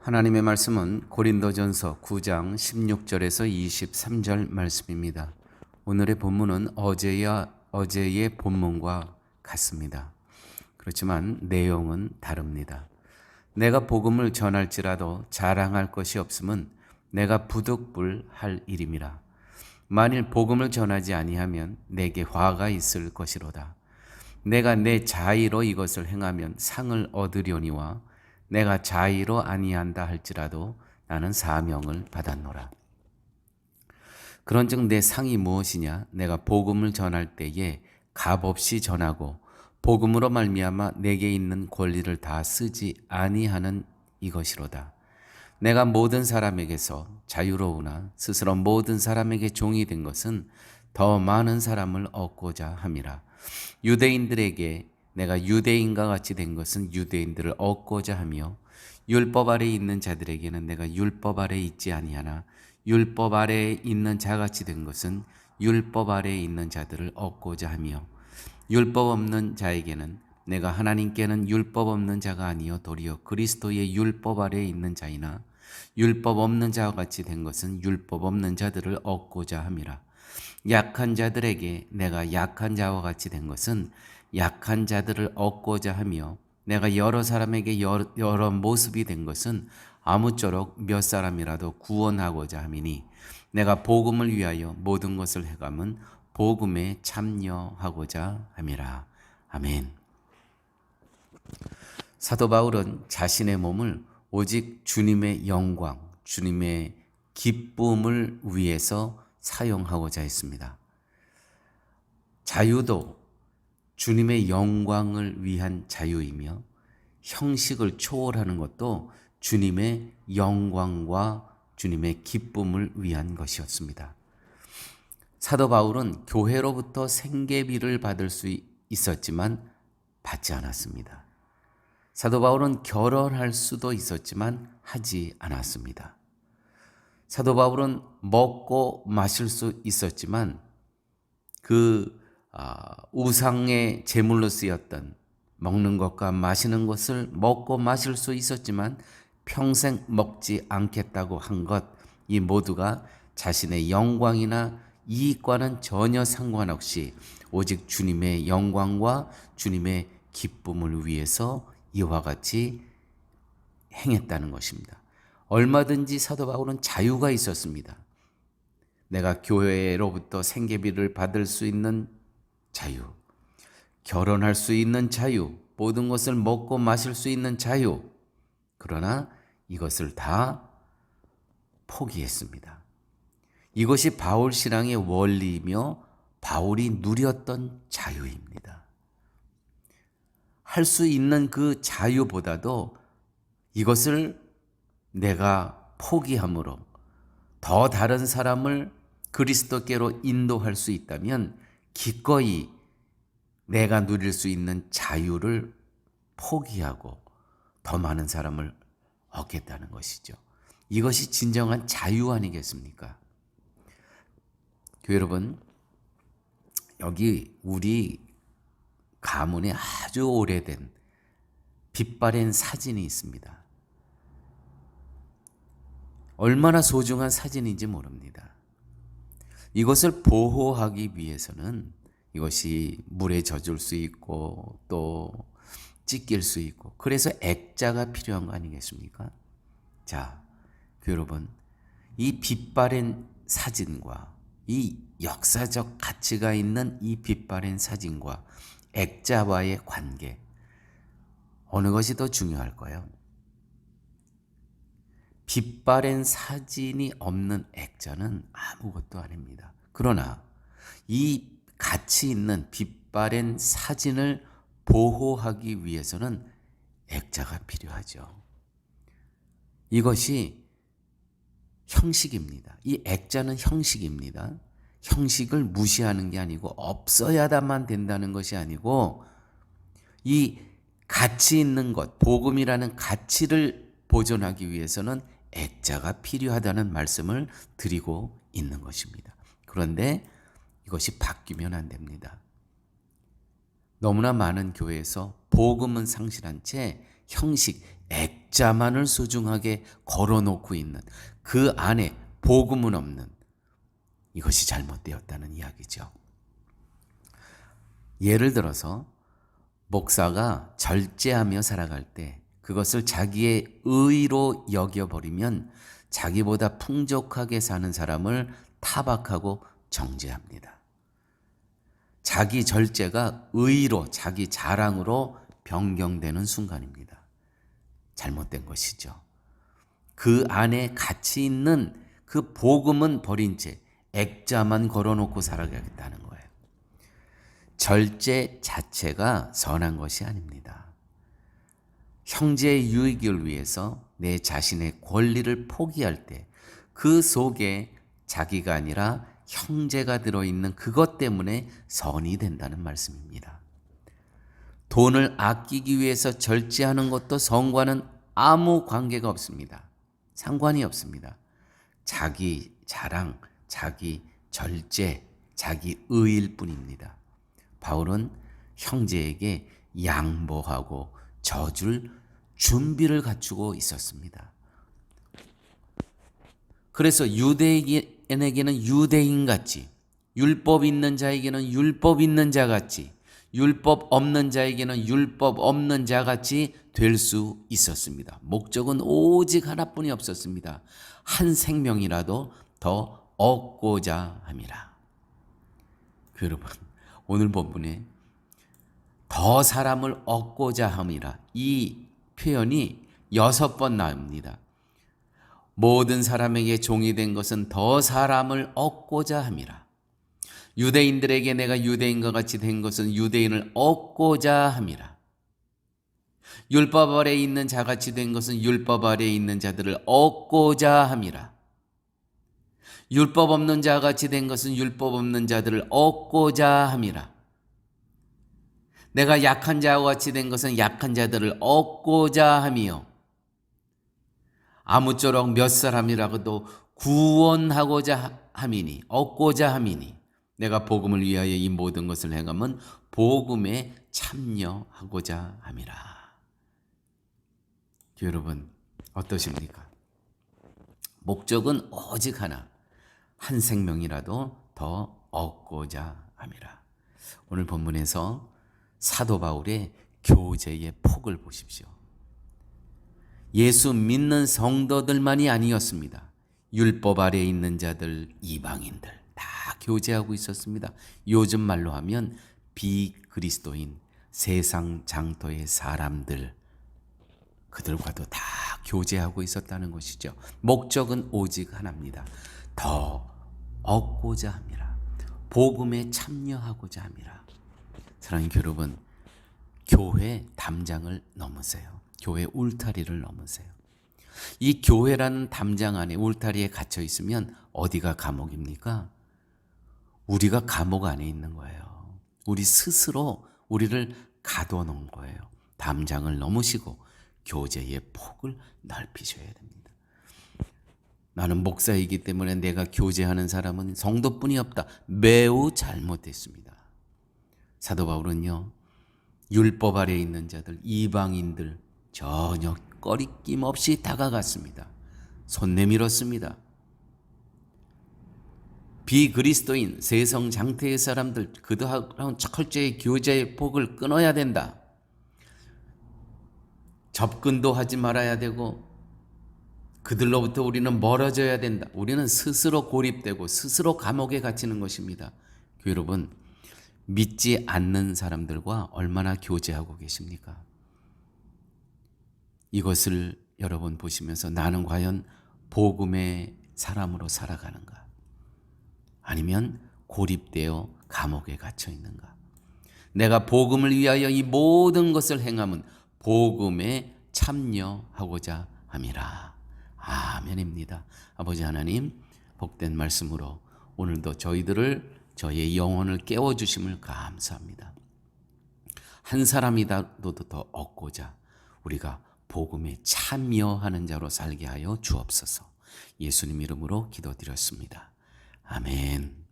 하나님의 말씀은 고린도전서 9장 16절에서 23절 말씀입니다. 오늘의 본문은 어제의 본문과 같습니다. 그렇지만 내용은 다릅니다. 내가 복음을 전할지라도 자랑할 것이 없음은 내가 부득불할 일임이라. 만일 복음을 전하지 아니하면 내게 화가 있을 것이로다. 내가 내 자의로 이것을 행하면 상을 얻으려니와 내가 자의로 아니한다 할지라도 나는 사명을 받았노라. 그런즉 내 상이 무엇이냐? 내가 복음을 전할 때에 값없이 전하고 복음으로 말미암아 내게 있는 권리를 다 쓰지 아니하는 이것이로다. 내가 모든 사람에게서 자유로우나 스스로 모든 사람에게 종이 된 것은 더 많은 사람을 얻고자 함이라. 유대인들에게 내가 유대인과 같이 된 것은 유대인들을 얻고자 하며 율법 아래에 있는 자들에게는 내가 율법 아래에 있지 아니하나 율법 아래에 있는 자같이 된 것은 율법 아래에 있는 자들을 얻고자 하며 율법 없는 자에게는 내가 하나님께는 율법 없는 자가 아니요 도리어 그리스도의 율법 아래에 있는 자이나 율법 없는 자와 같이 된 것은 율법 없는 자들을 얻고자 함이라. 약한 자들에게 내가 약한 자와 같이 된 것은 약한 자들을 얻고자 하며 내가 여러 사람에게 여러 모습이 된 것은 아무쪼록 몇 사람이라도 구원하고자 함이니 내가 복음을 위하여 모든 것을 해감은 복음에 참여하고자 함이라. 아멘. 사도 바울은 자신의 몸을 오직 주님의 영광, 주님의 기쁨을 위해서 사용하고자 했습니다. 자유도 주님의 영광을 위한 자유이며 형식을 초월하는 것도 주님의 영광과 주님의 기쁨을 위한 것이었습니다. 사도 바울은 교회로부터 생계비를 받을 수 있었지만 받지 않았습니다. 사도 바울은 결혼할 수도 있었지만 하지 않았습니다. 사도 바울은 먹고 마실 수 있었지만 그 우상의 제물로 쓰였던 먹는 것과 마시는 것을 먹고 마실 수 있었지만 평생 먹지 않겠다고 한 것, 이 모두가 자신의 영광이나 이익과는 전혀 상관없이 오직 주님의 영광과 주님의 기쁨을 위해서 이와 같이 행했다는 것입니다. 얼마든지 사도 바울은 자유가 있었습니다. 내가 교회로부터 생계비를 받을 수 있는 자유, 결혼할 수 있는 자유, 모든 것을 먹고 마실 수 있는 자유. 그러나 이것을 다 포기했습니다. 이것이 바울 신앙의 원리이며 바울이 누렸던 자유입니다. 할 수 있는 그 자유보다도 이것을 내가 포기함으로 더 다른 사람을 그리스도께로 인도할 수 있다면 기꺼이 내가 누릴 수 있는 자유를 포기하고 더 많은 사람을 얻겠다는 것이죠. 이것이 진정한 자유 아니겠습니까? 교회 여러분, 여기 우리 가문에 아주 오래된 빛바랜 사진이 있습니다. 얼마나 소중한 사진인지 모릅니다. 이것을 보호하기 위해서는 이것이 물에 젖을 수 있고 또 찢길 수 있고 그래서 액자가 필요한 거 아니겠습니까? 자, 여러분, 이 빛바랜 사진과 이 역사적 가치가 있는 이 빛바랜 사진과 액자와의 관계, 어느 것이 더 중요할까요? 빛바랜 사진이 없는 액자는 아무것도 아닙니다. 그러나 이 가치 있는 빛바랜 사진을 보호하기 위해서는 액자가 필요하죠. 이것이 형식입니다. 이 액자는 형식입니다. 형식을 무시하는 게 아니고 없어야만 된다는 것이 아니고 이 가치 있는 것, 복음이라는 가치를 보존하기 위해서는 액자가 필요하다는 말씀을 드리고 있는 것입니다. 그런데 이것이 바뀌면 안 됩니다. 너무나 많은 교회에서 복음은 상실한 채 형식, 액자만을 소중하게 걸어놓고 있는 그 안에 복음은 없는 이것이 잘못되었다는 이야기죠. 예를 들어서 목사가 절제하며 살아갈 때 그것을 자기의 의로 여겨버리면 자기보다 풍족하게 사는 사람을 타박하고 정죄합니다. 자기 절제가 의로, 자기 자랑으로 변경되는 순간입니다. 잘못된 것이죠. 그 안에 가치 있는 그 복음은 버린 채 액자만 걸어놓고 살아가겠다는 거예요. 절제 자체가 선한 것이 아닙니다. 형제의 유익을 위해서 내 자신의 권리를 포기할 때 그 속에 자기가 아니라 형제가 들어있는 그것 때문에 선이 된다는 말씀입니다. 돈을 아끼기 위해서 절제하는 것도 선과는 아무 관계가 없습니다. 상관이 없습니다. 자기 자랑, 자기 절제, 자기 의일 뿐입니다. 바울은 형제에게 양보하고 져줄 준비를 갖추고 있었습니다. 그래서 유대인에게는 유대인같이, 율법 있는 자에게는 율법 있는 자같이, 율법 없는 자에게는 율법 없는 자같이 될 수 있었습니다. 목적은 오직 하나뿐이 없었습니다. 한 생명이라도 더 얻고자 함이라. 여러분, 오늘 본문에 더 사람을 얻고자 함이라 이 표현이 6번 나옵니다. 모든 사람에게 종이 된 것은 더 사람을 얻고자 함이라. 유대인들에게 내가 유대인과 같이 된 것은 유대인을 얻고자 함이라. 율법 아래에 있는 자같이 된 것은 율법 아래에 있는 자들을 얻고자 함이라. 율법 없는 자같이 된 것은 율법 없는 자들을 얻고자 함이라. 내가 약한 자와 같이 된 것은 약한 자들을 얻고자 함이요. 아무쪼록 몇 사람이라고도 구원하고자 함이니, 얻고자 함이니, 내가 복음을 위하여 이 모든 것을 행함은 복음에 참여하고자 함이라. 여러분, 어떠십니까? 목적은 오직 하나, 한 생명이라도 더 얻고자 함이라. 오늘 본문에서 사도 바울의 교제의 폭을 보십시오. 예수 믿는 성도들만이 아니었습니다. 율법 아래에 있는 자들, 이방인들 다 교제하고 있었습니다. 요즘 말로 하면 비그리스도인, 세상 장터의 사람들, 그들과도 다 교제하고 있었다는 것이죠. 목적은 오직 하나입니다. 더 얻고자 함이라. 복음에 참여하고자 함이라. 사랑하는 여러분, 교회 담장을 넘으세요. 교회 울타리를 넘으세요. 이 교회라는 담장 안에, 울타리에 갇혀 있으면 어디가 감옥입니까? 우리가 감옥 안에 있는 거예요. 우리 스스로 우리를 가둬놓은 거예요. 담장을 넘으시고 교제의 폭을 넓히셔야 됩니다. 나는 목사이기 때문에 내가 교제하는 사람은 성도뿐이 없다. 매우 잘못됐습니다. 사도 바울은요, 율법 아래에 있는 자들, 이방인들 전혀 꺼리낌 없이 다가갔습니다. 손 내밀었습니다. 비그리스도인, 세상 장태의 사람들, 그들하고는 철저히 교제의 폭을 끊어야 된다. 접근도 하지 말아야 되고 그들로부터 우리는 멀어져야 된다. 우리는 스스로 고립되고 스스로 감옥에 갇히는 것입니다. 여러분, 믿지 않는 사람들과 얼마나 교제하고 계십니까? 이것을 여러분 보시면서 나는 과연 복음의 사람으로 살아가는가? 아니면 고립되어 감옥에 갇혀 있는가? 내가 복음을 위하여 이 모든 것을 행함은 복음에 참여하고자 함이라. 아멘입니다. 아버지 하나님, 복된 말씀으로 오늘도 저의 영혼을 깨워주심을 감사합니다. 한 사람이라도 더 얻고자 우리가 복음에 참여하는 자로 살게 하여 주옵소서. 예수님 이름으로 기도드렸습니다. 아멘.